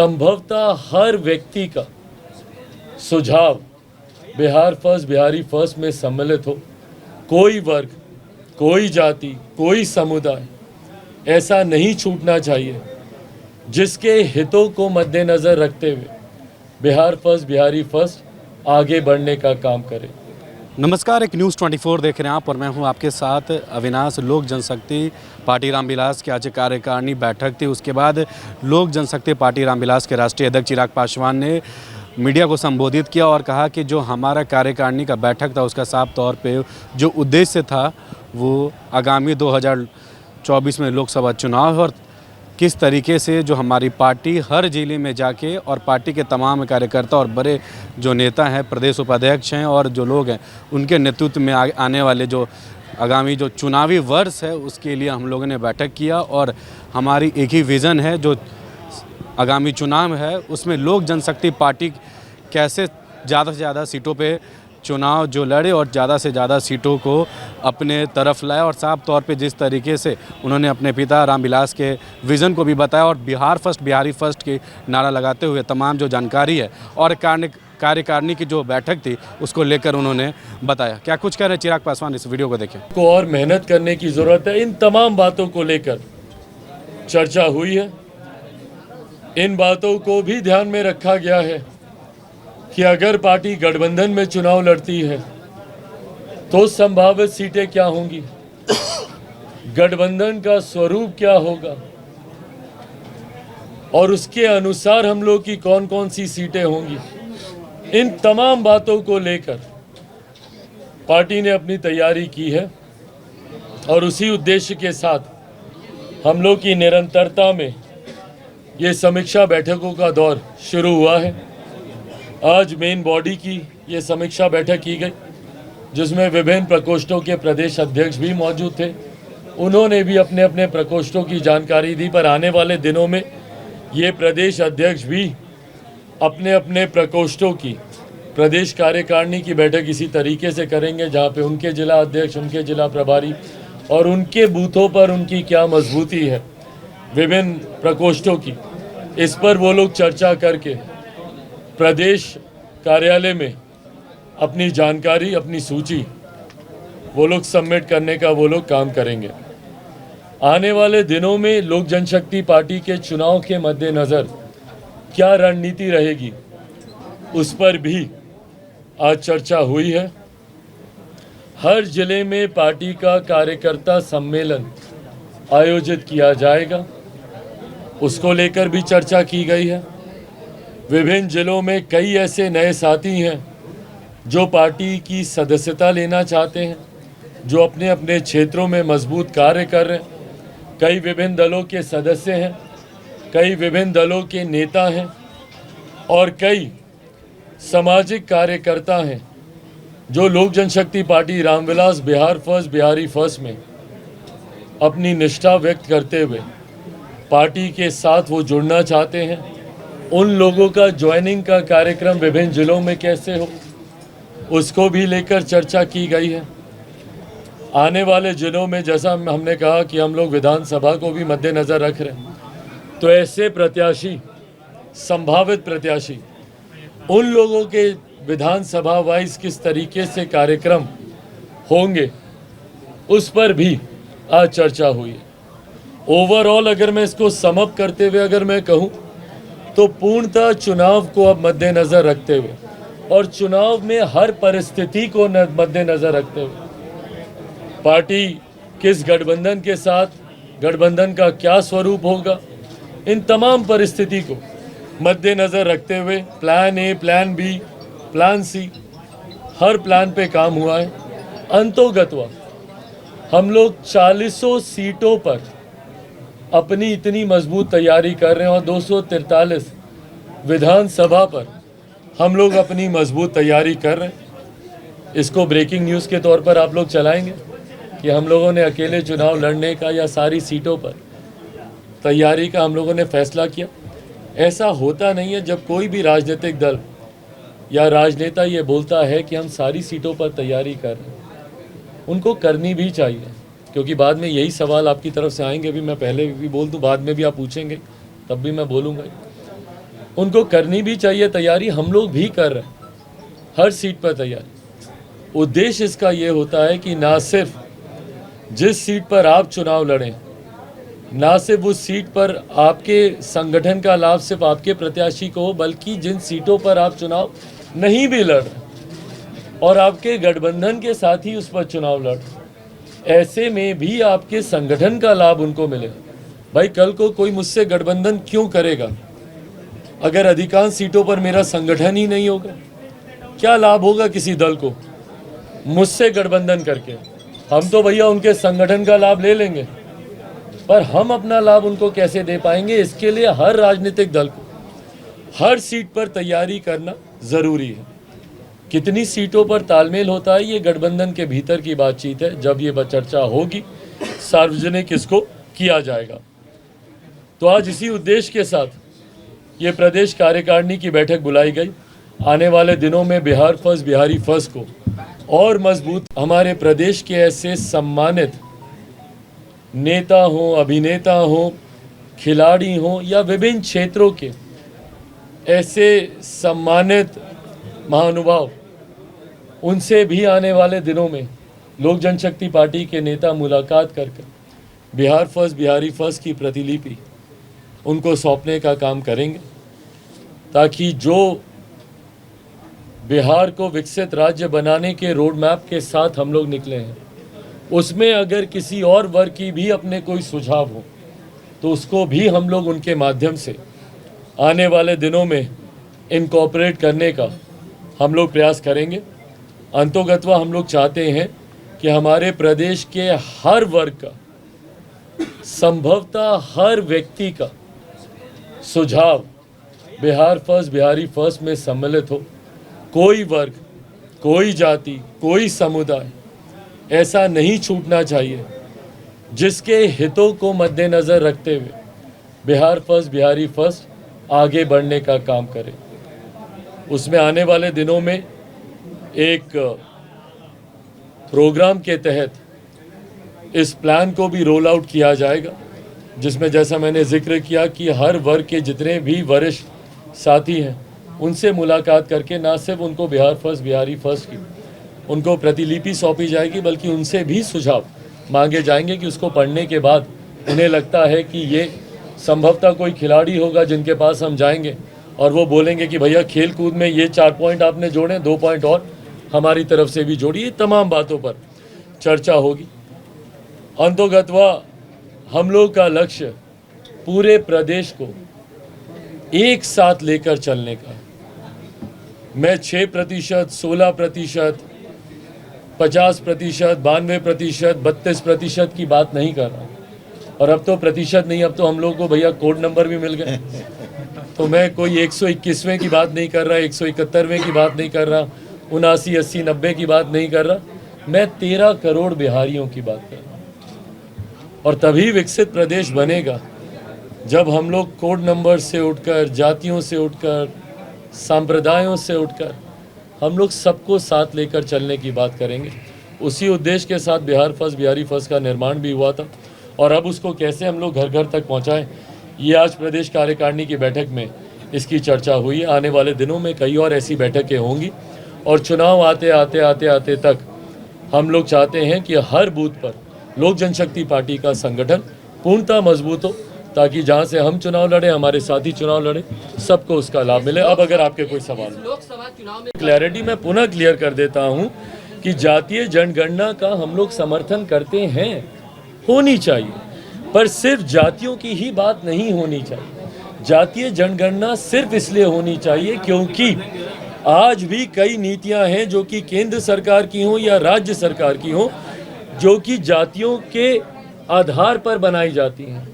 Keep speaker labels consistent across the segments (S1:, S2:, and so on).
S1: संभवतः हर व्यक्ति का सुझाव बिहार फर्स्ट, बिहारी फर्स्ट में सम्मिलित हो। कोई वर्ग, कोई जाति, कोई समुदाय ऐसा नहीं छूटना चाहिए जिसके हितों को मद्देनज़र रखते हुए बिहार फर्स्ट, बिहारी फर्स्ट आगे बढ़ने का काम करे।
S2: नमस्कार, एक न्यूज़ 24 देख रहे हैं आप और मैं हूं आपके साथ अविनाश। लोक जनशक्ति पार्टी रामविलास की आज कार्यकारिणी बैठक थी। उसके बाद लोक जनशक्ति पार्टी रामविलास के राष्ट्रीय अध्यक्ष चिराग पासवान ने मीडिया को संबोधित किया और कहा कि जो हमारा कार्यकारिणी का बैठक था उसका साफ तौर पे जो उद्देश्य था वो आगामी 2024 में लोकसभा चुनाव है और किस तरीके से जो हमारी पार्टी हर ज़िले में जाके और पार्टी के तमाम कार्यकर्ता और बड़े जो नेता हैं, प्रदेश उपाध्यक्ष हैं और जो लोग हैं उनके नेतृत्व में आने वाले जो आगामी जो चुनावी वर्ष है उसके लिए हम लोगों ने बैठक किया और हमारी एक ही विज़न है जो आगामी चुनाव है उसमें लोक जनशक्ति पार्टी कैसे ज़्यादा से ज़्यादा सीटों पे चुनाव जो लड़े और ज़्यादा से ज़्यादा सीटों को अपने तरफ लाए। और साफ तौर पे जिस तरीके से उन्होंने अपने पिता रामविलास के विज़न को भी बताया और बिहार फर्स्ट, बिहारी फर्स्ट की नारा लगाते हुए तमाम जो जानकारी है और कार्यकारिणी की जो बैठक थी उसको लेकर उन्होंने बताया। क्या कुछ कह रहे हैं चिराग पासवान, इस वीडियो को देखें।
S1: को और मेहनत करने की ज़रूरत है। इन तमाम बातों को लेकर चर्चा हुई है। इन बातों को भी ध्यान में रखा गया है कि अगर पार्टी गठबंधन में चुनाव लड़ती है तो संभावित सीटें क्या होंगी, गठबंधन का स्वरूप क्या होगा और उसके अनुसार हम लोग की कौन कौन सी सीटें होंगी। इन तमाम बातों को लेकर पार्टी ने अपनी तैयारी की है और उसी उद्देश्य के साथ हम लोग की निरंतरता में ये समीक्षा बैठकों का दौर शुरू हुआ है। आज मेन बॉडी की ये समीक्षा बैठक की गई जिसमें विभिन्न प्रकोष्ठों के प्रदेश अध्यक्ष भी मौजूद थे। उन्होंने भी अपने अपने प्रकोष्ठों की जानकारी दी, पर आने वाले दिनों में ये प्रदेश अध्यक्ष भी अपने अपने प्रकोष्ठों की प्रदेश कार्यकारिणी की बैठक इसी तरीके से करेंगे जहाँ पे उनके जिला अध्यक्ष, उनके जिला प्रभारी और उनके बूथों पर उनकी क्या मजबूती है विभिन्न प्रकोष्ठों की, इस पर वो लोग चर्चा करके प्रदेश कार्यालय में अपनी जानकारी, अपनी सूची वो लोग सबमिट करने का वो लोग काम करेंगे। आने वाले दिनों में लोक जनशक्ति पार्टी के चुनाव के मद्देनज़र क्या रणनीति रहेगी उस पर भी आज चर्चा हुई है। हर जिले में पार्टी का कार्यकर्ता सम्मेलन आयोजित किया जाएगा, उसको लेकर भी चर्चा की गई है। विभिन्न जिलों में कई ऐसे नए साथी हैं जो पार्टी की सदस्यता लेना चाहते हैं, जो अपने अपने क्षेत्रों में मजबूत कार्य कर रहे हैं। कई विभिन्न दलों के सदस्य हैं, कई विभिन्न दलों के नेता हैं और कई सामाजिक कार्यकर्ता हैं जो लोक जनशक्ति पार्टी रामविलास बिहार फर्स्ट, बिहारी फर्स्ट में अपनी निष्ठा व्यक्त करते हुए पार्टी के साथ वो जुड़ना चाहते हैं। उन लोगों का ज्वाइनिंग का कार्यक्रम विभिन्न जिलों में कैसे हो उसको भी लेकर चर्चा की गई है। आने वाले जिलों में जैसा हमने कहा कि हम लोग विधानसभा को भी मद्देनज़र रख रहे हैं, तो ऐसे प्रत्याशी, संभावित प्रत्याशी, उन लोगों के विधानसभा वाइज किस तरीके से कार्यक्रम होंगे उस पर भी आज चर्चा हुई है। ओवरऑल अगर मैं इसको समअप करते हुए अगर मैं कहूँ तो पूर्णतः चुनाव को अब मद्देनज़र रखते हुए और चुनाव में हर परिस्थिति को मद्देनज़र रखते हुए पार्टी किस गठबंधन के साथ, गठबंधन का क्या स्वरूप होगा, इन तमाम परिस्थिति को मद्देनज़र रखते हुए plan A, plan B, plan C, हर प्लान पे काम हुआ है। अंतोगत्वा हम लोग 40 सीटों पर अपनी इतनी मजबूत तैयारी कर रहे हैं और 243 विधानसभा पर हम लोग अपनी मजबूत तैयारी कर रहे हैं। इसको ब्रेकिंग न्यूज़ के तौर पर आप लोग चलाएंगे कि हम लोगों ने अकेले चुनाव लड़ने का या सारी सीटों पर तैयारी का हम लोगों ने फैसला किया। ऐसा होता नहीं है। जब कोई भी राजनीतिक दल या राजनेता ये बोलता है कि हम सारी सीटों पर तैयारी कर रहे हैं, उनको करनी भी चाहिए, क्योंकि बाद में यही सवाल आपकी तरफ से आएंगे भी। मैं पहले भी बोल दूं, बाद में भी आप पूछेंगे तब भी मैं बोलूँगा। उनको करनी भी चाहिए तैयारी, हम लोग भी कर रहे हैं हर सीट पर तैयारी। उद्देश्य इसका ये होता है कि ना सिर्फ जिस सीट पर आप चुनाव लड़ें, ना सिर्फ उस सीट पर आपके संगठन का लाभ सिर्फ आपके प्रत्याशी को हो, बल्कि जिन सीटों पर आप चुनाव नहीं भी लड़ रहे और आपके गठबंधन के साथ ही उस पर चुनाव लड़ रहे, ऐसे में भी आपके संगठन का लाभ उनको मिले। भाई कल को कोई मुझसे गठबंधन क्यों करेगा अगर अधिकांश सीटों पर मेरा संगठन ही नहीं होगा? क्या लाभ होगा किसी दल को मुझसे गठबंधन करके? हम तो भैया उनके संगठन का लाभ ले लेंगे, पर हम अपना लाभ उनको कैसे दे पाएंगे? इसके लिए हर राजनीतिक दल को हर सीट पर तैयारी करना जरूरी है। कितनी सीटों पर तालमेल होता है ये गठबंधन के भीतर की बातचीत है, जब ये चर्चा होगी सार्वजनिक इसको किया जाएगा। तो आज इसी उद्देश्य के साथ ये प्रदेश कार्यकारिणी की बैठक बुलाई गई। आने वाले दिनों में बिहार फर्स्ट बिहारी फर्स्ट को और मजबूत, हमारे प्रदेश के ऐसे सम्मानित नेता हों, अभिनेता हों, खिलाड़ी हों या विभिन्न क्षेत्रों के ऐसे सम्मानित महानुभाव, उनसे भी आने वाले दिनों में लोक जनशक्ति पार्टी के नेता मुलाकात करके बिहार फर्स्ट बिहारी फर्स्ट की प्रतिलिपि उनको सौंपने का काम करेंगे, ताकि जो बिहार को विकसित राज्य बनाने के रोड मैप के साथ हम लोग निकले हैं, उसमें अगर किसी और वर्ग की भी अपने कोई सुझाव हो तो उसको भी हम लोग उनके माध्यम से आने वाले दिनों में इनकॉर्पोरेट करने का हम लोग प्रयास करेंगे। अंतोगत्वा हम लोग चाहते हैं कि हमारे प्रदेश के हर वर्ग का, संभवतः हर व्यक्ति का सुझाव बिहार फर्स्ट बिहारी फर्स्ट में सम्मिलित हो। कोई वर्ग, कोई जाति, कोई समुदाय ऐसा नहीं छूटना चाहिए जिसके हितों को मद्देनज़र रखते हुए बिहार फर्स्ट बिहारी फर्स्ट आगे बढ़ने का काम करे। उसमें आने वाले दिनों में एक प्रोग्राम के तहत इस प्लान को भी रोल आउट किया जाएगा, जिसमें जैसा मैंने जिक्र किया कि हर वर्ग के जितने भी वरिष्ठ साथी हैं उनसे मुलाकात करके ना सिर्फ उनको बिहार फर्स्ट बिहारी फर्स्ट की उनको प्रतिलिपि सौंपी जाएगी, बल्कि उनसे भी सुझाव मांगे जाएंगे कि उसको पढ़ने के बाद उन्हें लगता है कि ये संभवतः कोई खिलाड़ी होगा जिनके पास हम जाएंगे और वो बोलेंगे कि भैया खेल कूद में ये 4 पॉइंट आपने जोड़े, 2 पॉइंट और हमारी तरफ से भी जोड़िए। तमाम बातों पर चर्चा होगी। अंतोगत्वा हम लोग का लक्ष्य पूरे प्रदेश को एक साथ लेकर चलने का। मैं 6%, 16%, 50%, 92%, 32% की बात नहीं कर रहा हूँ। और अब तो प्रतिशत नहीं, अब तो हम लोग को भैया कोड नंबर भी मिल गए। तो मैं कोई 121वें की बात नहीं कर रहा, 171वें की बात नहीं कर रहा, 79, 80, 90 की बात नहीं कर रहा। मैं 13 करोड़ बिहारियों की बात कर रहा हूँ। और तभी विकसित प्रदेश बनेगा जब हम लोग कोड नंबर से उठकर, जातियों से उठकर, संप्रदायों से उठकर हम लोग सबको साथ लेकर चलने की बात करेंगे। उसी उद्देश्य के साथ बिहार फर्स्ट बिहारी फर्स्ट का निर्माण भी हुआ था, और अब उसको कैसे हम लोग घर घर तक पहुंचाएं, ये आज प्रदेश कार्यकारिणी की बैठक में इसकी चर्चा हुई। आने वाले दिनों में कई और ऐसी बैठकें होंगी, और चुनाव आते तक हम लोग चाहते हैं कि हर बूथ पर लोक जनशक्ति पार्टी का संगठन पूर्णतः मजबूत हो, ताकि जहां से हम चुनाव लड़े, हमारे साथी चुनाव लड़े, सबको उसका लाभ मिले। अब अगर आपके कोई सवाल
S3: लोकसभा चुनाव में
S1: क्लैरिटी मैं पुनः क्लियर कर देता हूं कि जातीय जनगणना का हम लोग समर्थन करते हैं, होनी चाहिए, पर सिर्फ जातियों की ही बात नहीं होनी चाहिए। जातीय जनगणना सिर्फ इसलिए होनी चाहिए क्योंकि आज भी कई नीतियां हैं जो कि केंद्र सरकार की हों या राज्य सरकार की हों, जो कि जातियों के आधार पर बनाई जाती हैं।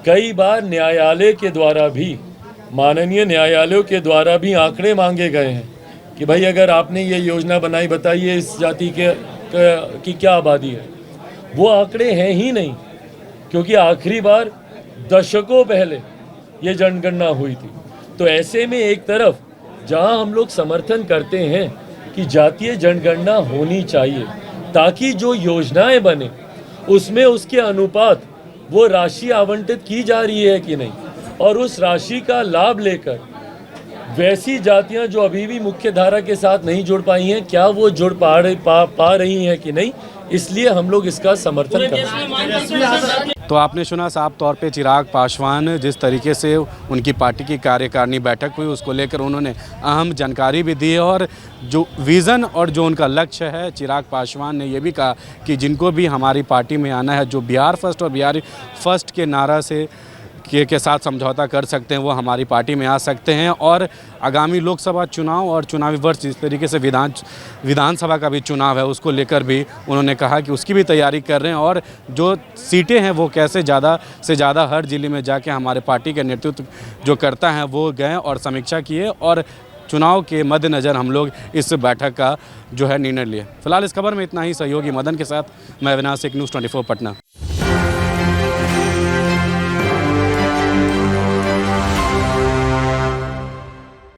S1: कई बार न्यायालय के द्वारा भी, माननीय न्यायालयों के द्वारा भी आंकड़े मांगे गए हैं कि भाई अगर आपने ये योजना बनाई, बताइए इस जाति की क्या आबादी है। वो आंकड़े हैं ही नहीं, क्योंकि आखिरी बार दशकों पहले ये जनगणना हुई थी। तो ऐसे में एक तरफ जहां हम लोग समर्थन करते हैं कि जातीय जनगणना होनी चाहिए, ताकि जो योजनाएं बने उसमें उसके अनुपात वो राशि आवंटित की जा रही है कि नहीं, और उस राशि का लाभ लेकर वैसी जातियां जो अभी भी मुख्य धारा के साथ नहीं जुड़ पाई हैं, क्या वो जुड़ पा रही हैं कि नहीं, इसलिए हम लोग इसका समर्थन करते हैं।
S2: तो आपने सुना साफ तौर पे चिराग पासवान जिस तरीके से उनकी पार्टी की कार्यकारिणी बैठक हुई उसको लेकर उन्होंने अहम जानकारी भी दी है और जो विज़न और जो उनका लक्ष्य है, चिराग पासवान ने ये भी कहा कि जिनको भी हमारी पार्टी में आना है, जो बिहार फर्स्ट और बिहारी फर्स्ट के नारा से के साथ समझौता कर सकते हैं, वो हमारी पार्टी में आ सकते हैं। और आगामी लोकसभा चुनाव और चुनावी वर्ष जिस तरीके से विधानसभा का भी चुनाव है उसको लेकर भी उन्होंने कहा कि उसकी भी तैयारी कर रहे हैं और जो सीटें हैं वो कैसे ज़्यादा से ज़्यादा हर ज़िले में जाके हमारे पार्टी के नेतृत्व जो करता है वो गए और समीक्षा किए और चुनाव के मद्देनज़र हम लोग इस बैठक का जो है निर्णय लिए। फिलहाल इस खबर में इतना ही। सहयोगी मदन के साथ मैं अविनाश, एक न्यूज़ 24 पटना।